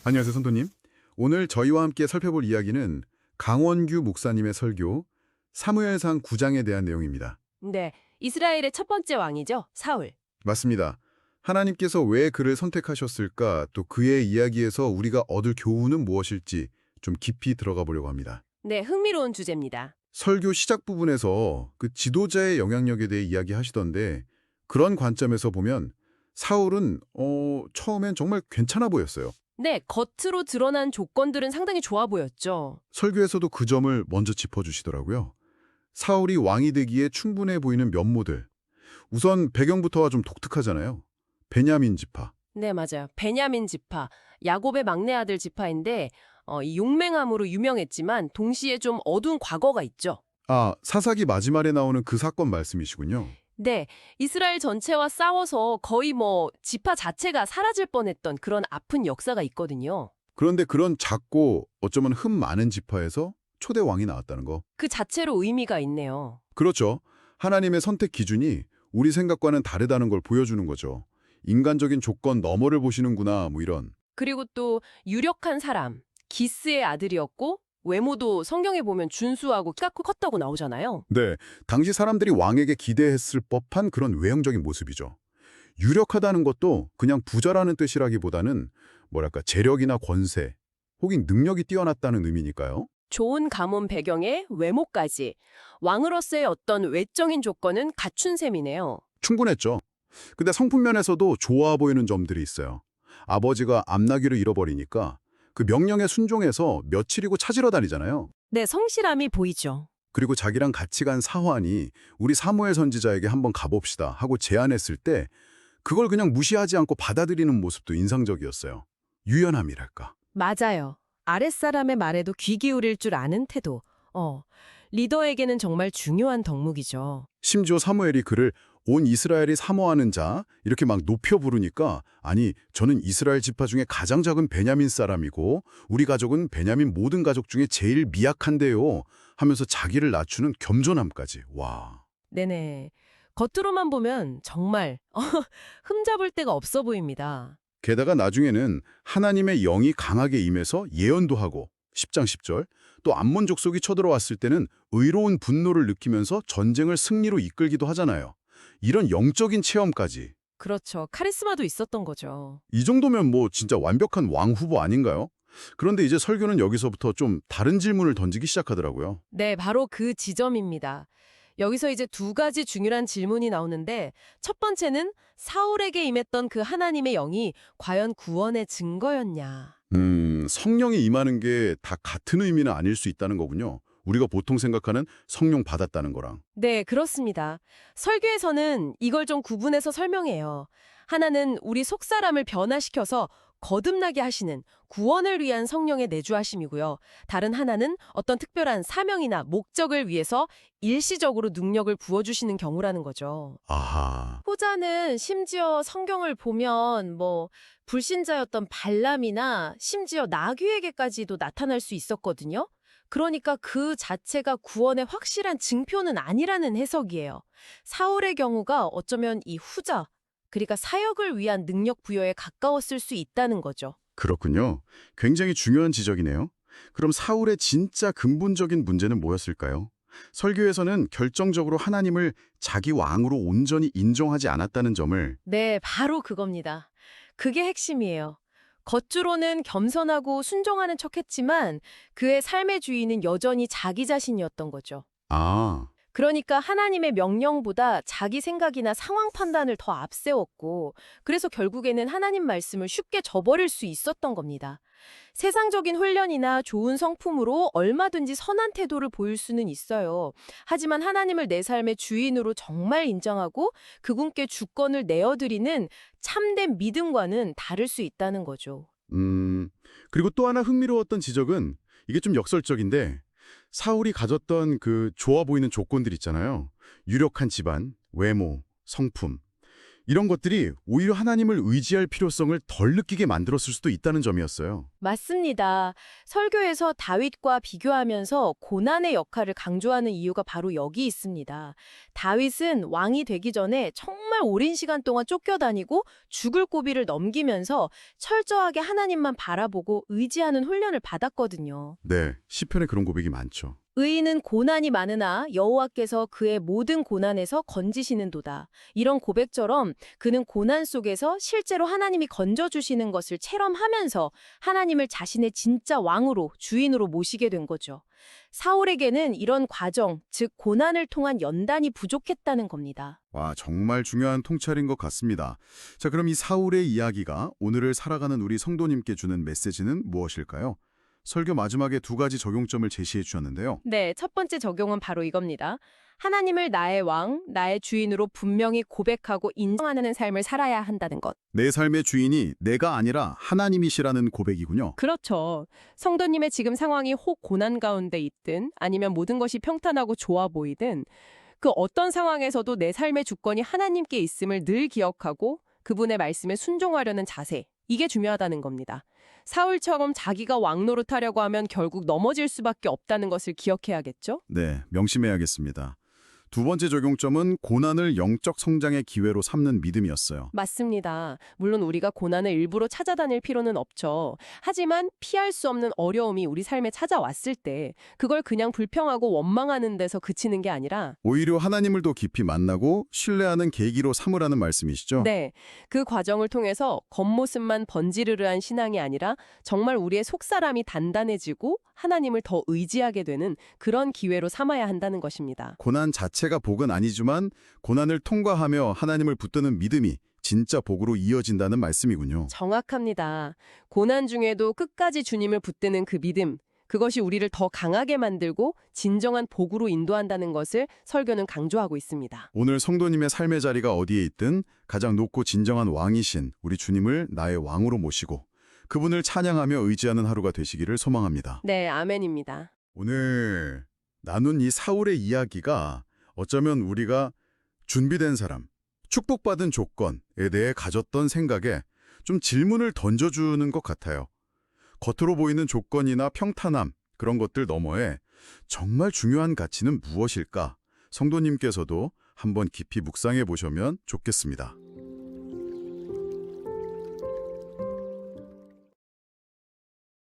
안녕하세요, 성도님. 오늘 저희와 함께 살펴볼 이야기는 강원규 목사님의 설교 사무엘상 9장에 대한 내용입니다. 네, 이스라엘의 첫 번째 왕이죠, 사울. 맞습니다. 하나님께서 왜 그를 선택하셨을까, 또 그의 이야기에서 우리가 얻을 교훈은 무엇일지 좀 깊이 들어가 보려고 합니다. 네, 흥미로운 주제입니다. 설교 시작 부분에서 그 지도자의 영향력에 대해 이야기하시던데 그런 관점에서 보면 사울은 처음엔 정말 괜찮아 보였어요. 네, 겉으로 드러난 조건들은 상당히 좋아 보였죠. 설교에서도 그 점을 먼저 짚어주시더라고요. 사울이 왕이 되기에 충분해 보이는 면모들. 우선 배경부터가 좀 독특하잖아요. 베냐민 지파. 네, 맞아요. 베냐민 지파, 야곱의 막내 아들 지파인데 이 용맹함으로 유명했지만 동시에 좀 어두운 과거가 있죠. 아, 사사기 마지막에 나오는 그 사건 말씀이시군요. 네, 이스라엘 전체와 싸워서 거의 지파 자체가 사라질 뻔했던 그런 아픈 역사가 있거든요. 그런데 그런 작고 어쩌면 흠 많은 지파에서 초대 왕이 나왔다는 거. 그 자체로 의미가 있네요. 그렇죠. 하나님의 선택 기준이 우리 생각과는 다르다는 걸 보여주는 거죠. 인간적인 조건 너머를 보시는구나, 뭐 이런. 그리고 또 유력한 사람, 기스의 아들이었고 외모도 성경에 보면 준수하고 키가 컸다고 나오잖아요. 네, 당시 사람들이 왕에게 기대했을 법한 그런 외형적인 모습이죠. 유력하다는 것도 그냥 부자라는 뜻이라기보다는 뭐랄까 재력이나 권세 혹은 능력이 뛰어났다는 의미니까요. 좋은 가문 배경에 외모까지 왕으로서의 어떤 외적인 조건은 갖춘 셈이네요. 충분했죠. 근데 성품 면에서도 좋아 보이는 점들이 있어요. 아버지가 암나귀를 잃어버리니까 그 명령에 순종해서 며칠이고 찾으러 다니잖아요. 네, 성실함이 보이죠. 그리고 자기랑 같이 간 사환이 우리 사무엘 선지자에게 한번 가봅시다 하고 제안했을 때 그걸 그냥 무시하지 않고 받아들이는 모습도 인상적이었어요. 유연함이랄까. 맞아요. 아랫사람의 말에도 귀 기울일 줄 아는 태도. 리더에게는 정말 중요한 덕목이죠. 심지어 사무엘이 그를 온 이스라엘이 사모하는 자 이렇게 막 높여 부르니까 아니 저는 이스라엘 지파 중에 가장 작은 베냐민 사람이고 우리 가족은 베냐민 모든 가족 중에 제일 미약한데요 하면서 자기를 낮추는 겸손함까지. 와. 네네. 겉으로만 보면 정말 흠잡을 데가 없어 보입니다. 게다가 나중에는 하나님의 영이 강하게 임해서 예언도 하고 10장 10절 또 암몬 족속이 쳐들어왔을 때는 의로운 분노를 느끼면서 전쟁을 승리로 이끌기도 하잖아요. 이런 영적인 체험까지. 그렇죠. 카리스마도 있었던 거죠. 이 정도면 뭐 진짜 완벽한 왕 후보 아닌가요? 그런데 이제 설교는 여기서부터 좀 다른 질문을 던지기 시작하더라고요. 네, 바로 그 지점입니다. 여기서 이제 두 가지 중요한 질문이 나오는데 첫 번째는 사울에게 임했던 그 하나님의 영이 과연 구원의 증거였냐. 성령이 임하는 게 다 같은 의미는 아닐 수 있다는 거군요. 우리가 보통 생각하는 성령 받았다는 거랑. 네, 그렇습니다. 설교에서는 이걸 좀 구분해서 설명해요. 하나는 우리 속사람을 변화시켜서 거듭나게 하시는 구원을 위한 성령의 내주하심이고요. 다른 하나는 어떤 특별한 사명이나 목적을 위해서 일시적으로 능력을 부어주시는 경우라는 거죠. 아하. 호자는 심지어 성경을 보면 불신자였던 발람이나 심지어 나귀에게까지도 나타날 수 있었거든요. 그러니까 그 자체가 구원의 확실한 증표는 아니라는 해석이에요. 사울의 경우가 어쩌면 이 후자, 그러니까 사역을 위한 능력 부여에 가까웠을 수 있다는 거죠. 그렇군요. 굉장히 중요한 지적이네요. 그럼 사울의 진짜 근본적인 문제는 뭐였을까요? 설교에서는 결정적으로 하나님을 자기 왕으로 온전히 인정하지 않았다는 점을. 네, 바로 그겁니다. 그게 핵심이에요. 겉으로는 겸손하고 순종하는 척했지만 그의 삶의 주인은 여전히 자기 자신이었던 거죠. 아, 그러니까 하나님의 명령보다 자기 생각이나 상황 판단을 더 앞세웠고 그래서 결국에는 하나님 말씀을 쉽게 저버릴 수 있었던 겁니다. 세상적인 훈련이나 좋은 성품으로 얼마든지 선한 태도를 보일 수는 있어요. 하지만 하나님을 내 삶의 주인으로 정말 인정하고 그분께 주권을 내어드리는 참된 믿음과는 다를 수 있다는 거죠. 그리고 또 하나 흥미로웠던 지적은 이게 좀 역설적인데 사울이 가졌던 그 좋아 보이는 조건들 있잖아요. 유력한 집안, 외모, 성품. 이런 것들이 오히려 하나님을 의지할 필요성을 덜 느끼게 만들었을 수도 있다는 점이었어요. 맞습니다. 설교에서 다윗과 비교하면서 고난의 역할을 강조하는 이유가 바로 여기 있습니다. 다윗은 왕이 되기 전에 정말 오랜 시간 동안 쫓겨다니고 죽을 고비를 넘기면서 철저하게 하나님만 바라보고 의지하는 훈련을 받았거든요. 네, 시편에 그런 고백이 많죠. 의인은 고난이 많으나 여호와께서 그의 모든 고난에서 건지시는도다. 이런 고백처럼 그는 고난 속에서 실제로 하나님이 건져주시는 것을 체험하면서 하나님을 자신의 진짜 왕으로, 주인으로 모시게 된 거죠. 사울에게는 이런 과정, 즉 고난을 통한 연단이 부족했다는 겁니다. 와, 정말 중요한 통찰인 것 같습니다. 자, 그럼 이 사울의 이야기가 오늘을 살아가는 우리 성도님께 주는 메시지는 무엇일까요? 설교 마지막에 두 가지 적용점을 제시해 주셨는데요. 네, 첫 번째 적용은 바로 이겁니다. 하나님을 나의 왕, 나의 주인으로 분명히 고백하고 인정하는 삶을 살아야 한다는 것. 내 삶의 주인이 내가 아니라 하나님이시라는 고백이군요. 그렇죠. 성도님의 지금 상황이 혹 고난 가운데 있든 아니면 모든 것이 평탄하고 좋아 보이든 그 어떤 상황에서도 내 삶의 주권이 하나님께 있음을 늘 기억하고 그분의 말씀에 순종하려는 자세. 이게 중요하다는 겁니다. 사울처럼 자기가 왕 노릇하려고 하면 결국 넘어질 수밖에 없다는 것을 기억해야겠죠? 네, 명심해야겠습니다. 두 번째 적용점은 고난을 영적 성장의 기회로 삼는 믿음이었어요. 맞습니다. 물론 우리가 고난을 일부러 찾아다닐 필요는 없죠. 하지만 피할 수 없는 어려움이 우리 삶에 찾아왔을 때 그걸 그냥 불평하고 원망하는 데서 그치는 게 아니라 오히려 하나님을 더 깊이 만나고 신뢰하는 계기로 삼으라는 말씀이시죠? 네, 그 과정을 통해서 겉모습만 번지르르한 신앙이 아니라 정말 우리의 속사람이 단단해지고 하나님을 더 의지하게 되는 그런 기회로 삼아야 한다는 것입니다. 고난 자체가 복은 아니지만 고난을 통과하며 하나님을 붙드는 믿음이 진짜 복으로 이어진다는 말씀이군요. 정확합니다. 고난 중에도 끝까지 주님을 붙드는 그 믿음, 그것이 우리를 더 강하게 만들고 진정한 복으로 인도한다는 것을 설교는 강조하고 있습니다. 오늘 성도님의 삶의 자리가 어디에 있든 가장 높고 진정한 왕이신 우리 주님을 나의 왕으로 모시고 그분을 찬양하며 의지하는 하루가 되시기를 소망합니다. 네, 아멘입니다. 오늘 나눈 이 사울의 이야기가 어쩌면 우리가 준비된 사람, 축복받은 조건에 대해 가졌던 생각에 좀 질문을 던져주는 것 같아요. 겉으로 보이는 조건이나 평탄함, 그런 것들 너머에 정말 중요한 가치는 무엇일까? 성도님께서도 한번 깊이 묵상해 보시면 좋겠습니다.